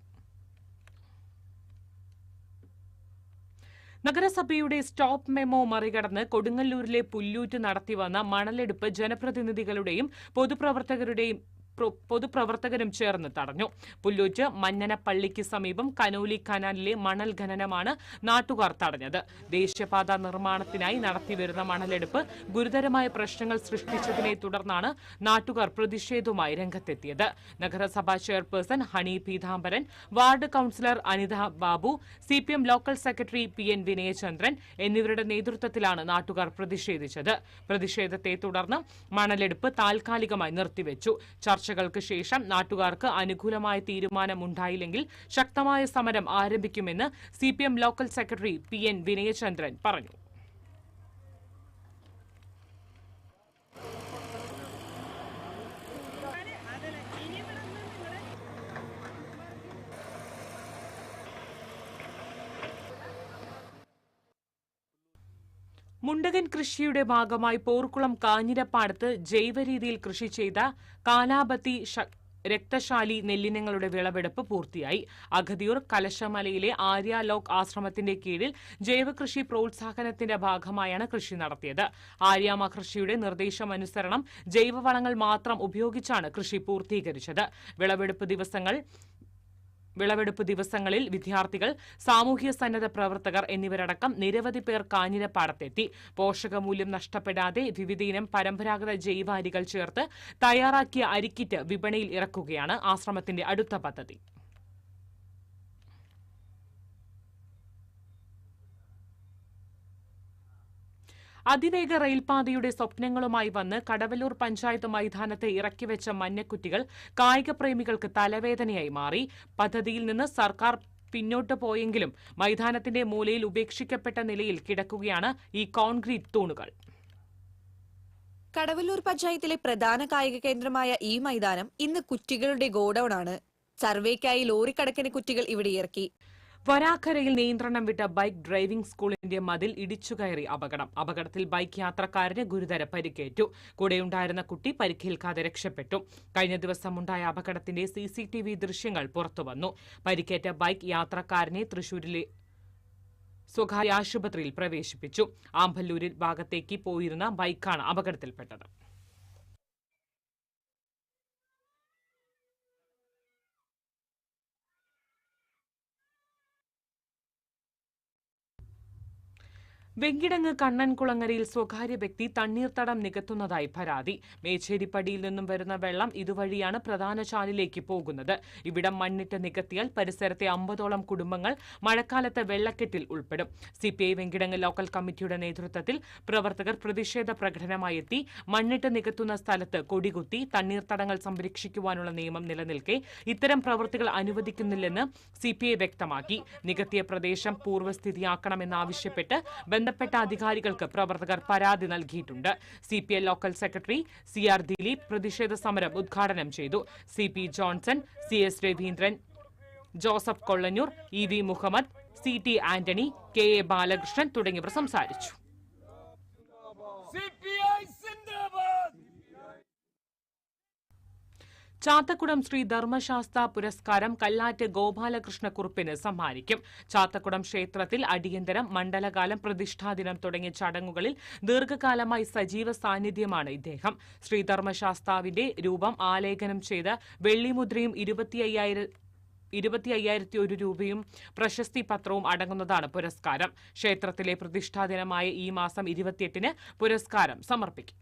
നഗരസഭയുടെ സ്റ്റോപ്പ് മെമ്മോ മറികടന്ന് കൊടുങ്ങല്ലൂരിലെ പുല്ലൂറ്റ് നടത്തിവന്ന മണലെടുപ്പ് ജനപ്രതിനിധികളുടെയും പൊതുപ്രവർത്തകരും ചേർന്ന് തടഞ്ഞു. പുല്ലൂറ്റ് മഞ്ഞനപ്പള്ളിക്ക് സമീപം കനോലി കനാലിലെ മണൽ ഖനനമാണ് നാട്ടുകാർ തടഞ്ഞത്. ദേശീയപാത നിർമ്മാണത്തിനായി നടത്തിവരുന്ന മണലെടുപ്പ് ഗുരുതരമായ പ്രശ്നങ്ങൾ സൃഷ്ടിച്ചതിനെ തുടർന്നാണ് നാട്ടുകാർ പ്രതിഷേധവുമായി രംഗത്തെത്തിയത്. നഗരസഭാ chairperson Honey Peethambaran, ward councillor Anitha Babu, CPM local secretary PN Vinayachandran എന്നിവരുടെ നേതൃത്വത്തിലാണ് നാട്ടുകാർ പ്രതിഷേധിച്ചത്. പ്രതിഷേധത്തെ തുടർന്ന് മണലെടുപ്പ് താൽക്കാലികമായി നിർത്തിവെച്ചു. ചർച്ചകൾക്ക് ശേഷം നാട്ടുകാർക്ക് അനുകൂലമായ തീരുമാനമുണ്ടായില്ലെങ്കിൽ ശക്തമായ സമരം ആരംഭിക്കുമെന്ന് CPM local secretary PN Vinayachandran പറഞ്ഞു. മുണ്ടകൻ കൃഷിയുടെ ഭാഗമായി പോർക്കുളം കാഞ്ഞിരപ്പാടത്ത് ജൈവരീതിയിൽ കൃഷി ചെയ്ത കാലാബത്തി രക്തശാലി നെല്ലിനങ്ങളുടെ വിളവെടുപ്പ് പൂർത്തിയായി. അഗതിയൂർ കലശമലയിലെ ആര്യാലോക് ആശ്രമത്തിന്റെ കീഴിൽ ജൈവകൃഷി പ്രോത്സാഹനത്തിന്റെ ഭാഗമായാണ് കൃഷി നടത്തിയത്. ആര്യാമ കൃഷിയുടെ നിർദ്ദേശമനുസരണം ജൈവവളങ്ങൾ മാത്രം ഉപയോഗിച്ചാണ് കൃഷി പൂർത്തീകരിച്ചത്. വിളവെടുപ്പ് ദിവസങ്ങളിൽ വിദ്യാർത്ഥികൾ, സാമൂഹ്യ സന്നദ്ധ പ്രവർത്തകർ എന്നിവരടക്കം നിരവധി പേർ കാഞ്ഞിരപ്പാടത്തെത്തി. പോഷകമൂല്യം നഷ്ടപ്പെടാതെ വിവിധയിനം പരമ്പരാഗത ജൈവ അരികൾ ചേർത്ത് തയ്യാറാക്കിയ അരിക്കിറ്റ് വിപണിയിൽ ഇറക്കുകയാണ് ആശ്രമത്തിന്റെ അടുത്ത പദ്ധതി. അതിവേഗ റെയിൽപാതയുടെ സ്വപ്നങ്ങളുമായി വന്ന് കടവല്ലൂർ പഞ്ചായത്ത് മൈതാനത്ത് ഇറക്കിവെച്ച മഞ്ഞക്കുറ്റികൾ കായിക പ്രേമികൾക്ക് തലവേദനയായി മാറി. പദ്ധതിയിൽ നിന്ന് സർക്കാർ പിന്നോട്ട് പോയെങ്കിലും മൈതാനത്തിന്റെ മൂലയിൽ ഉപേക്ഷിക്കപ്പെട്ട നിലയിൽ കിടക്കുകയാണ് ഈ കോൺക്രീറ്റ് തൂണുകൾ. കടവല്ലൂർ പഞ്ചായത്തിലെ പ്രധാന കായിക കേന്ദ്രമായ ഈ മൈതാനം ഇന്ന് കുറ്റികളുടെ ഗോഡൌണാണ്. സർവേക്കായി ലോറിക്കണക്കിന് കുറ്റികൾ ഇവിടെ ഇറക്കി. വരാക്കരയിൽ നിയന്ത്രണം വിട്ട ബൈക്ക് ഡ്രൈവിംഗ് സ്കൂളിന്റെ മതിൽ ഇടിച്ചുകയറി അപകടത്തിൽ ബൈക്ക് യാത്രക്കാരന് ഗുരുതര പരിക്കേറ്റു. കൂടെയുണ്ടായിരുന്ന കുട്ടി പരിക്കേൽക്കാതെ രക്ഷപ്പെട്ടു. കഴിഞ്ഞ ദിവസമുണ്ടായ അപകടത്തിന്റെ CCTV ദൃശ്യങ്ങൾ പുറത്തുവന്നു. പരിക്കേറ്റ ബൈക്ക് യാത്രക്കാരനെ തൃശൂരിലെ സ്വകാര്യ ആശുപത്രിയിൽ പ്രവേശിപ്പിച്ചു. ആമ്പല്ലൂരിൽ ഭാഗത്തേക്ക് പോയിരുന്ന ബൈക്കാണ് അപകടത്തിൽപ്പെട്ടത്. വെങ്കിടങ്ങ് കണ്ണൻകുളങ്ങരയിൽ സ്വകാര്യ വ്യക്തി തണ്ണീർത്തടം നികത്തുന്നതായി പരാതി. മേച്ചേരിപ്പടിയിൽ നിന്നും വരുന്ന വെള്ളം ഇതുവഴിയാണ് പ്രധാന ചാലിലേക്ക് പോകുന്നത്. ഇവിടം മണ്ണിട്ട് നികത്തിയാൽ പരിസരത്തെ 50ഓളം കുടുംബങ്ങൾ മഴക്കാലത്ത് വെള്ളക്കെട്ടിൽ ഉൾപ്പെടും. CPI വെങ്കിടങ്ങ് ലോക്കൽ കമ്മിറ്റിയുടെ നേതൃത്വത്തിൽ പ്രവർത്തകർ പ്രതിഷേധ പ്രകടനമായി എത്തി. മണ്ണിട്ട് നികത്തുന്ന സ്ഥലത്ത് കൊടികുത്തി തണ്ണീർത്തടങ്ങൾ സംരക്ഷിക്കുവാനുള്ള നിയമം നിലനിൽക്കെ ഇത്തരം പ്രവൃത്തികൾ അനുവദിക്കുന്നില്ലെന്ന് CPI വ്യക്തമാക്കി. നികത്തിയ പ്രദേശം പൂർവ്വസ്ഥിതിയാക്കണമെന്നാവശ്യപ്പെട്ട് ബന്ധപ്പെട്ട അധികാരികൾക്ക് പ്രവർത്തകർ പരാതി നൽകിയിട്ടുണ്ട്. CPI local secretary CR Dileep പ്രതിഷേധ സമരം ഉദ്ഘാടനം ചെയ്തു. CP Johnson, CS Raveendran, Joseph Kollannur, EV Muhammad, CT Antony, KA Balakrishnan തുടങ്ങിയവർ സംസാരിച്ചു. ചാത്തക്കുടം ശ്രീ ധർമ്മശാസ്ത്ര പുരസ്കാരം കല്ലാറ്റ് ഗോപാലകൃഷ്ണക്കുറുപ്പിന് സമ്മാനിക്കും. ചാത്തക്കുടം ക്ഷേത്രത്തിൽ അടിയന്തരം, മണ്ഡലകാലം, പ്രതിഷ്ഠാദിനം തുടങ്ങിയ ചടങ്ങുകളിൽ ദീർഘകാലമായി സജീവ സാന്നിധ്യമാണ് ഇദ്ദേഹം. ശ്രീ ധർമ്മശാസ്താവിന്റെ രൂപം ആലേഖനം ചെയ്ത് വെള്ളിമുദ്രയും 25,001 രൂപയും പ്രശസ്തി പത്രവും അടങ്ങുന്നതാണ് പുരസ്കാരം. ക്ഷേത്രത്തിലെ പ്രതിഷ്ഠാദിനമായ ഈ മാസം 28-ന് പുരസ്കാരം സമർപ്പിക്കും.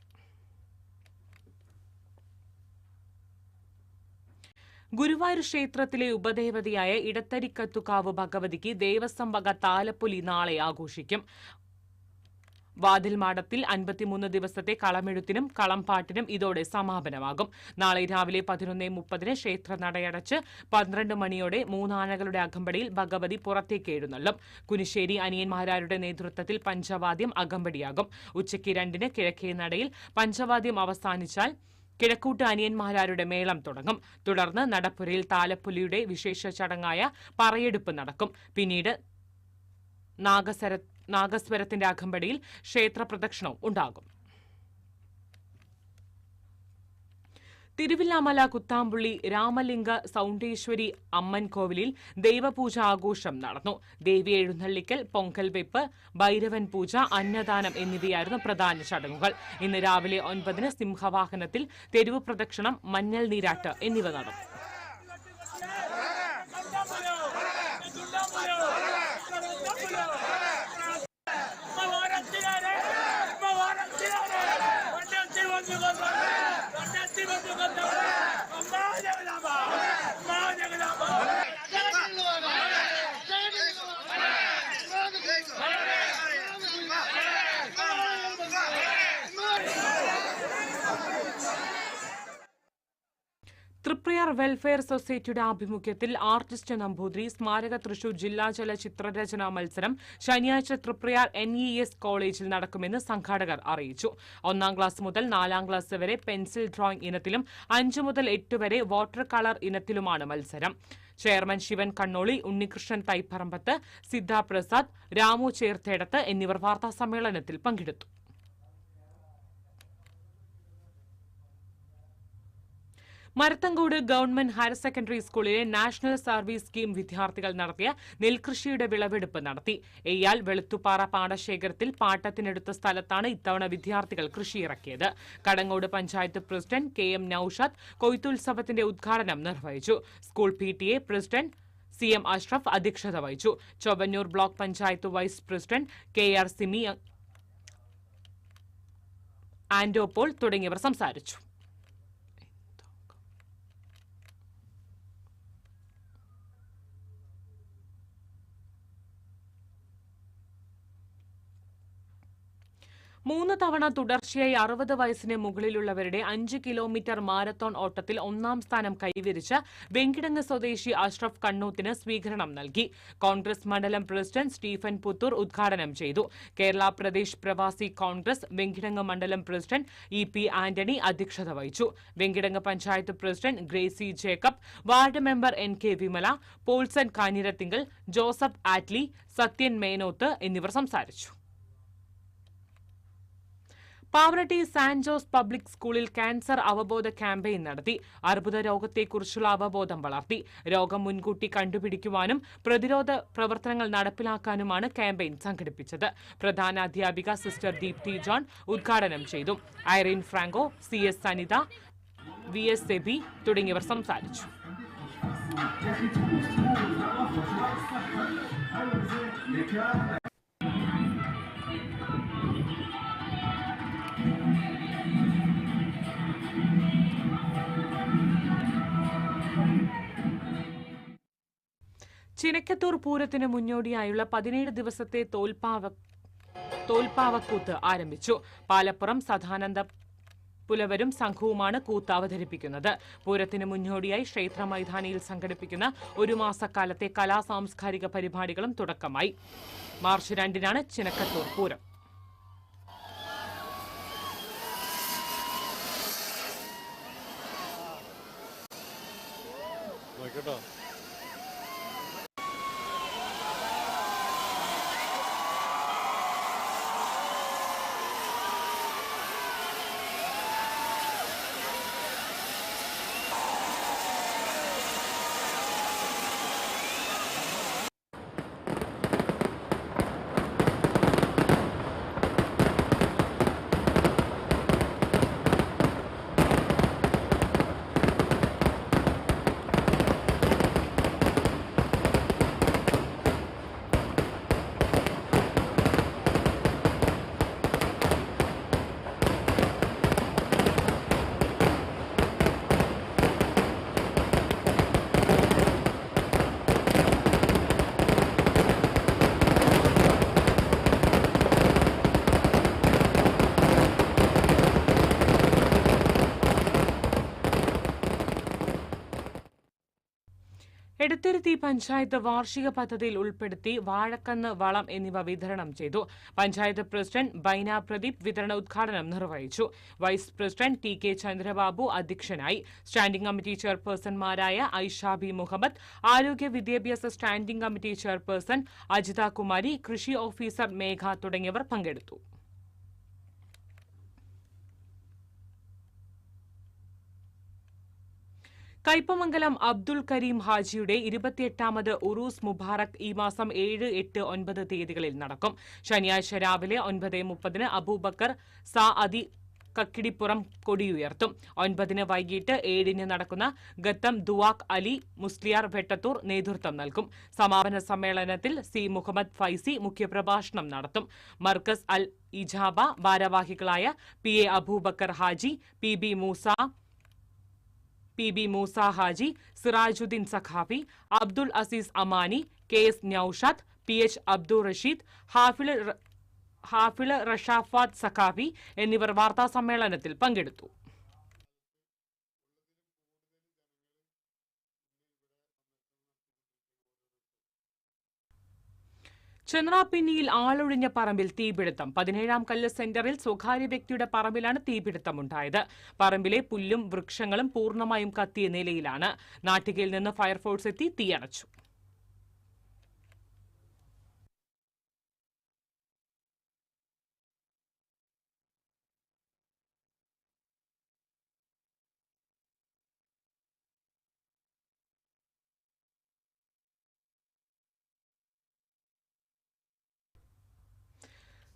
ഗുരുവായൂർ ക്ഷേത്രത്തിലെ ഉപദേവതയായ ഇടത്തരിക്കത്തുകാവ് ഭഗവതിക്ക് ദേവസ്വം വക താലപ്പൊലി നാളെ ആഘോഷിക്കും. വാതിൽമാടത്തിൽ 53 ദിവസത്തെ കളമെഴുത്തിനും കളംപാട്ടിനും ഇതോടെ സമാപനമാകും. നാളെ രാവിലെ 11:30 ക്ഷേത്ര നടയടച്ച് 12 മണിയോടെ 3 ആനകളുടെ അകമ്പടിയിൽ ഭഗവതി പുറത്തേക്ക് എഴുന്നള്ളും. കുനിശ്ശേരി അനിയന്മാരാരുടെ നേതൃത്വത്തിൽ പഞ്ചവാദ്യം അകമ്പടിയാകും. ഉച്ചയ്ക്ക് 2-ന് കിഴക്കേ നടയിൽ പഞ്ചവാദ്യം അവസാനിച്ചാൽ കിഴക്കൂട്ട് അനിയന്മാരാരുടെ മേളം തുടങ്ങും. തുടർന്ന് നടപ്പുരയിൽ താലപ്പൊലിയുടെ വിശേഷ ചടങ്ങായ പറയെടുപ്പ് നടക്കും. പിന്നീട് നാഗസ്വരത്തിന്റെ അകമ്പടിയിൽ ക്ഷേത്ര പ്രദക്ഷിണവും ഉണ്ടാകും. തിരുവില്ലാമല കുത്താമ്പുള്ളി രാമലിംഗ സൗണ്ടേശ്വരി അമ്മൻ കോവിലിൽ ദൈവപൂജ ആഘോഷം നടന്നു. ദേവി എഴുന്നള്ളിക്കൽ, പൊങ്കൽ വെപ്പ്, ഭൈരവൻ പൂജ, അന്നദാനം എന്നിവയായിരുന്നു പ്രധാന ചടങ്ങുകൾ. ഇന്ന് രാവിലെ 9-ന് സിംഹവാഹനത്തിൽ തെരുവ് പ്രദക്ഷിണം, മഞ്ഞൾ നീരാട്ട് എന്നിവ നടന്നു. തൃപ്രയാർ വെൽഫെയർ സൊസൈറ്റിയുടെ ആഭിമുഖ്യത്തിൽ ആർട്ടിസ്റ്റ് നമ്പൂതിരി സ്മാരക തൃശൂർ ജില്ലാതല ചിത്രരചനാ മത്സരം ശനിയാഴ്ച തൃപ്രയാർ NES കോളേജിൽ നടക്കുമെന്ന് സംഘാടകർ അറിയിച്ചു. 1-ാം ക്ലാസ് മുതൽ 4-ാം ക്ലാസ് വരെ പെൻസിൽ ഡ്രോയിംഗ് ഇനത്തിലും 5 മുതൽ 8 വരെ വാട്ടർ കളർ ഇനത്തിലുമാണ് മത്സരം. ചെയർമാൻ ശിവൻ കണ്ണോളി, ഉണ്ണികൃഷ്ണൻ തൈപ്പറമ്പത്ത്, സിദ്ധ പ്രസാദ്, രാമു ചേർത്തേടത്ത് എന്നിവർ വാർത്താസമ്മേളനത്തിൽ പങ്കെടുത്തു. മരത്തങ്കോട് ഗവൺമെന്റ് ഹയർ സെക്കൻഡറി സ്കൂളിലെ നാഷണൽ സർവീസ് സ്കീം വിദ്യാർത്ഥികൾ നടത്തിയ നെൽകൃഷിയുടെ വിളവെടുപ്പ് നടത്തി. എയ്യാൽ വെളുത്തുപാറ പാടശേഖരത്തിൽ പാട്ടത്തിനെടുത്ത സ്ഥലത്താണ് ഇത്തവണ വിദ്യാർത്ഥികൾ കൃഷിയിറക്കിയത്. കടങ്ങോട് പഞ്ചായത്ത് പ്രസിഡന്റ് KM നൌഷാദ് കൊയ്ത്തുത്സവത്തിന്റെ ഉദ്ഘാടനം നിർവഹിച്ചു. School PTA president CM Ashraf അധ്യക്ഷത വഹിച്ചു. Chowwannur block panchayat vice president KR Simi, ആൻഡോപോൾ തുടങ്ങിയവർ സംസാരിച്ചു. മൂന്ന് തവണ തുടർച്ചയായി 60 വയസ്സിന് മുകളിലുള്ളവരുടെ 5 കിലോമീറ്റർ മാരത്തോൺ ഓട്ടത്തിൽ 1-ാം സ്ഥാനം കൈവരിച്ച വെങ്കിടങ്ങ് സ്വദേശി അഷ്റഫ് കണ്ണൂത്തിന് സ്വീകരണം നൽകി. കോൺഗ്രസ് മണ്ഡലം പ്രസിഡന്റ് സ്റ്റീഫൻ പുത്തൂർ ഉദ്ഘാടനം ചെയ്തു. കേരള പ്രദേശ് പ്രവാസി കോൺഗ്രസ് വെങ്കിടങ്ങ് മണ്ഡലം പ്രസിഡന്റ് EP ആന്റണി അധ്യക്ഷത വഹിച്ചു. Venkitangu panchayat president Gracy Jacob, ward member NK Vimala, Paulson Kanjirathingal, Joseph Attli, Sathyan Menoth എന്നിവർ സംസാരിച്ചു. പാവറട്ടി സാന്റ് ജോസ് പബ്ലിക് സ്കൂളിൽ ക്യാൻസർ അവബോധ ക്യാമ്പയിൻ നടത്തി. അർബുദ രോഗത്തെക്കുറിച്ചുള്ള അവബോധം വളർത്തി. രോഗം മുൻകൂട്ടി കണ്ടുപിടിക്കുവാനും പ്രതിരോധ പ്രവർത്തനങ്ങൾ നടപ്പിലാക്കാനുമാണ് ക്യാമ്പയിൻ സംഘടിപ്പിച്ചത്. പ്രധാന അധ്യാപിക സിസ്റ്റർ ദീപ്തി ജോൺ ഉദ്ഘാടനം ചെയ്തു. Irene Franco, CS Sanitha, VS SEBI തുടങ്ങിയവർ സംസാരിച്ചു. ചിനക്കത്തൂർ പൂരത്തിന് മുന്നോടിയായുള്ള 17 ദിവസത്തെ തോൽപ്പാവക്കൂത്ത് ആരംഭിച്ചു. പാലപ്പുറം സദാനന്ദ പുലവരും സംഘവുമാണ് കൂത്ത് അവതരിപ്പിക്കുന്നത്. പൂരത്തിന് മുന്നോടിയായി ക്ഷേത്ര മൈതാനിയിൽ സംഘടിപ്പിക്കുന്ന 1 മാസക്കാലത്തെ കലാസാംസ്കാരിക പരിപാടികളും തുടക്കമായി. മാർച്ച് 2-നാണ് ചിനക്കത്തൂർ പൂരം. എടത്തുരുത്തി പഞ്ചായത്ത് വാർഷിക പദ്ധതിയിൽ ഉൾപ്പെടുത്തി വാഴക്കന്ന് വളം എന്നിവ വിതരണം ചെയ്തു. പഞ്ചായത്ത് പ്രസിഡന്റ് ബൈന പ്രദീപ് വിതരണ ഉദ്ഘാടനം നിർവഹിച്ചു. Vice president T K Chandrababu അധ്യക്ഷനായി. സ്റ്റാൻഡിംഗ് കമ്മിറ്റി ചെയർപേഴ്സൺമാരായ ഐഷ ബി മുഹമ്മദ്, ആരോഗ്യ വിദ്യാഭ്യാസ standing committee chairperson Ajitha Kumari, കൃഷി ഓഫീസർ മേഘ തുടങ്ങിയവർ പങ്കെടുത്തു. കയ്പമംഗലം അബ്ദുൽ കരീം ഹാജിയുടെ 28ാമത് ഉറൂസ് മുബാറക് ഈ മാസം 7, 8, 9 തീയതികളിൽ നടക്കും. ശനിയാഴ്ച രാവിലെ 9:30 അബൂബക്കർ സാഅദി കക്കിടിപ്പുറം കൊടിയുയർത്തും. 9 വൈകിട്ട് 7 നടക്കുന്ന ഗത്തം ദുവാക് അലി മുസ്ലിയാർ വെട്ടത്തൂർ നേതൃത്വം നൽകും. സമാപന സമ്മേളനത്തിൽ സി മുഹമ്മദ് ഫൈസി മുഖ്യപ്രഭാഷണം നടത്തും. മർക്കസ് അൽ ഇജാബ ഭാരവാഹികളായ P A Aboobacker Haji, P B Moosa Haji, Sirajuddeen Saqafi, Abdul Azeez Amani, K S Noushad, P H Abdul Rasheed, Hafiz Rashafad Saqafi എന്നിവർ വാർത്താസമ്മേളനത്തിൽ പങ്കെടുത്തു. ചെന്നറാപ്പിന്നിയിൽ ആളൊഴിഞ്ഞ പറമ്പിൽ തീപിടുത്തം. 17ാം കല്ല് സെന്ററിൽ സ്വകാര്യ വ്യക്തിയുടെ പറമ്പിലാണ് തീപിടുത്തമുണ്ടായത്. പറമ്പിലെ പുല്ലും വൃക്ഷങ്ങളും പൂർണ്ണമായും കത്തിയ നിലയിലാണ്. നാട്ടികയിൽ നിന്ന് ഫയർഫോഴ്സ് എത്തി തീയണച്ചു.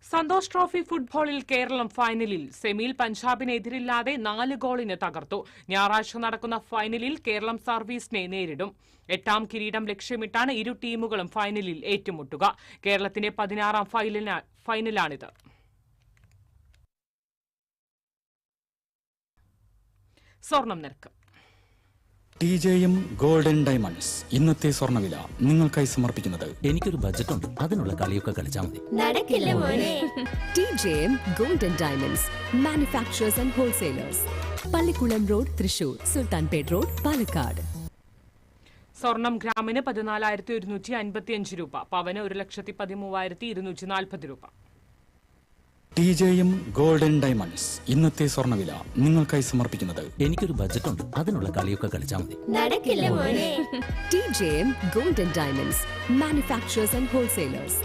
സന്തോഷ് ട്രോഫി ഫുട്ബോളിൽ കേരളം ഫൈനലിൽ. സെമിയിൽ പഞ്ചാബിനെ എതിരില്ലാതെ 4 ഗോളിന് തകർത്തു. ഞായറാഴ്ച നടക്കുന്ന ഫൈനലിൽ കേരളം സർവീസിനെ നേരിടും. 8ാം കിരീടം ലക്ഷ്യമിട്ടാണ് ഇരു ടീമുകളും ഫൈനലിൽ ഏറ്റുമുട്ടുക. കേരളത്തിന്റെ 16ാം ഫൈനലാണിത്. സ്വർണം നിരക്ക്. TJM ഗോൾഡൻ ഡയമണ്ട്സ് ഇന്നത്തെ സ്വർണ്ണവില നിങ്ങൾക്കായി സമർപ്പിക്കുന്നത്. എനിക്കൊരു ബജറ്റ് ഉണ്ട്, അതിനുള്ള കളിയൊക്കെ കളിച്ചാൽ മതി. TJM golden diamonds manufacturers and wholesalers, Pallikkulam road, Thrissur, Sultanpet road, Palakkad. സ്വർണം ഗ്രാമിന് 14,155 രൂപ, പവന് 1,13,240 രൂപ. TJM ഗോൾഡൻ ഡയമണ്ട്സ് ഇന്നത്തെ സ്വർണ്ണവില നിങ്ങൾക്കായി സമർപ്പിക്കുന്നത്. എനിക്കൊരു ബജറ്റ് ഉണ്ട്, അതിനുള്ള കളിയൊക്കെ കളിച്ചാൽ മതി. TJM golden diamonds manufacturers and wholesalers,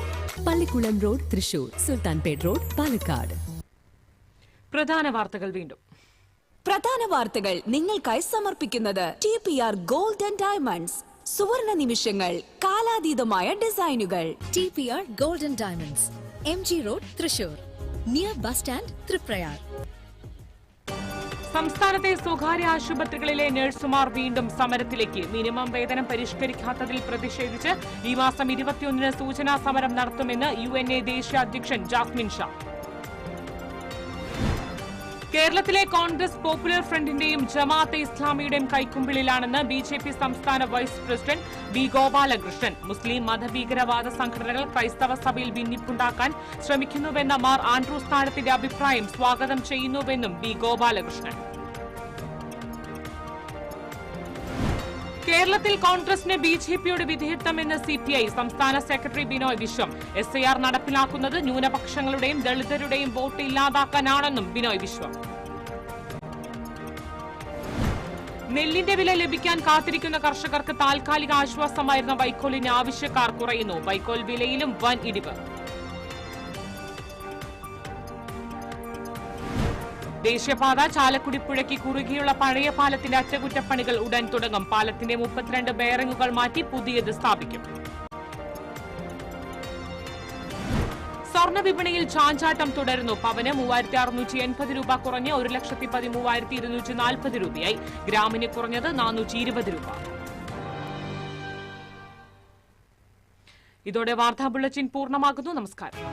Pallikkulam road, Thrissur, Sultanpet road, Palakkad. പ്രധാന വാർത്തകൾ വീണ്ടും. പ്രധാന വാർത്തകൾ നിങ്ങൾക്കായി സമർപ്പിക്കുന്നത് TPR ഗോൾഡൻ ഡയമണ്ട്സ്. സുവർണ നിമിഷങ്ങൾ, കാലാതീതമായ ഡിസൈനുകൾ. TPR golden diamonds, MG road, Thrissur, near bus stand, Triprayar. സംസ്ഥാനത്തെ സ്വകാര്യ ആശുപത്രികളിലെ നഴ്സുമാർ വീണ്ടും സമരത്തിലേക്ക്. മിനിമം വേതനം പരിഷ്കരിക്കാത്തതിൽ പ്രതിഷേധിച്ച് ഈ മാസം 21 സൂചനാ സമരം നടത്തുമെന്ന് UNA ദേശീയ അധ്യക്ഷൻ ജാസ്മിൻ ഷാ. കേരളത്തിലെ കോൺഗ്രസ് പോപ്പുലർ ഫ്രണ്ടിന്റെയും ജമാഅത്തെ ഇസ്ലാമിയുടെയും കൈക്കുമ്പിളിലാണെന്ന് BJP സംസ്ഥാന വൈസ് പ്രസിഡന്റ് ബി ഗോപാലകൃഷ്ണൻ. മുസ്ലിം മതഭീകരവാദ സംഘടനകൾ ക്രൈസ്തവ സഭയിൽ ഭിന്നിപ്പുണ്ടാക്കാൻ ശ്രമിക്കുന്നുവെന്ന മാർ ആൻഡ്രൂസ് താഴത്തിന്റെ അഭിപ്രായം സ്വാഗതം ചെയ്യുന്നുവെന്നും ബി ഗോപാലകൃഷ്ണൻ. കേരളത്തിൽ കോൺഗ്രസിന് BJPയോട് വിധേയത്വമെന്ന് CPI സംസ്ഥാന സെക്രട്ടറി ബിനോയ് വിശ്വം. SIR നടപ്പിലാക്കുന്നത് ന്യൂനപക്ഷങ്ങളുടെയും ദളിതരുടെയും വോട്ട് ഇല്ലാതാക്കാനാണെന്നും ബിനോയ് വിശ്വം. നെല്ലിന്റെ വില ലഭിക്കാൻ കാത്തിരിക്കുന്ന കർഷകർക്ക് താൽക്കാലിക ആശ്വാസമായിരുന്ന വൈക്കോലിന് ആവശ്യക്കാർ കുറയുന്നു. വൈക്കോൽ വിലയിലും വൻ ഇടിവ്. ദേശീയപാത ചാലക്കുടി പുഴയ്ക്ക് കുറുകെയുള്ള പഴയ പാലത്തിന്റെ അറ്റകുറ്റപ്പണികൾ ഉടൻ തുടങ്ങും. പാലത്തിന്റെ 32 ബെയറിംഗുകൾ മാറ്റി പുതിയത് സ്ഥാപിക്കും. സ്വർണ്ണ വിപണിയിൽ ചാഞ്ചാട്ടം തുടരുന്നു. പവന് 3,680 രൂപ കുറഞ്ഞ് 1,13,240 രൂപയായി. ഗ്രാമിന് കുറഞ്ഞത് 420 രൂപ. ഇതോടെ വാർത്താ ബുള്ളറ്റിൻ പൂർണ്ണമാകുന്നു. നമസ്കാരം.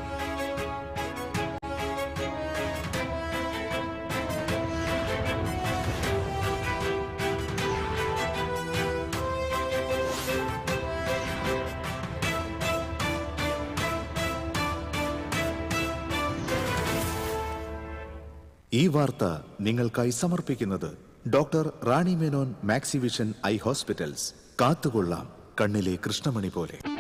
ഈ വാർത്ത നിങ്ങൾക്കായി സമർപ്പിക്കുന്നത് doctor Rani Menon Maxivision I hospitals. കാത്തുകൊള്ളാം. കണ്ണിലെ കൃഷ്ണമണി പോലെ.